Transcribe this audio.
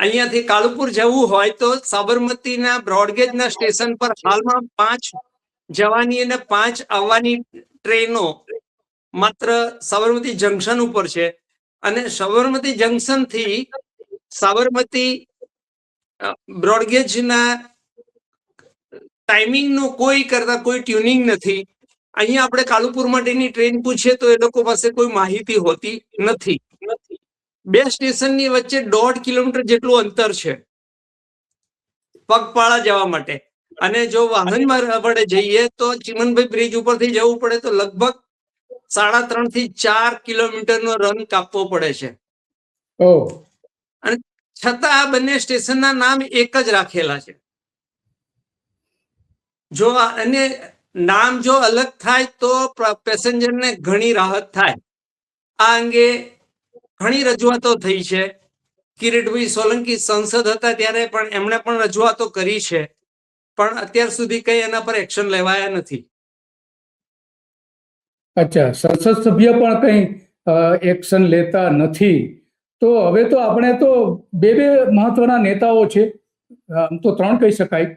અહીંયાથી કાલુપુર જવું હોય તો સાબરમતીના બ્રોડગેજના સ્ટેશન પર હાલમાં 5 જવાની અને 5 આવવાની ટ્રેનો માત્ર સાબરમતી જંકશન ઉપર છે. અને સાબરમતી જંકશન થી સાબરમતી બ્રોડગેજના ટાઈમિંગ નું કોઈ ટ્યુનિંગ નથી. અહીંયા આપણે કાલુપુર માટેની ટ્રેન પૂછીએ તો એ લોકો પાસે કોઈ માહિતી હોતી નથી. 2 સ્ટેશનની વચ્ચે 1.5 કિલોમીટર જેટલું અંતર છે પગપાળા જવા માટે. અને જો વાહન વડે જઈએ તો ચીમનભાઈ બ્રિજ ઉપરથી જવું પડે તો લગભગ 3.5 થી 4 કિલોમીટરનો રન કાપવો પડે છે. અને છતાં આ બંને સ્ટેશનના નામ એક જ રાખેલા છે. જો અને નામ જો અલગ થાય તો પેસેન્જરને ઘણી રાહત થાય. આ અંગે ઘણી રજૂઆતો થઈ છે. કિરીટભાઈ સોલંકી સંસદ હતા ત્યારે પણ એમણે પણ રજૂઆતો કરી છે, પણ અત્યાર સુધી કઈ એના પર એક્શન લેવાયા નથી. અચ્છા, સંસદ સભ્ય પણ કઈ એક્શન લેતા નથી. તો હવે તો આપણે તો બે મહત્વના નેતાઓ છે, આમ તો 3 કહી શકાય.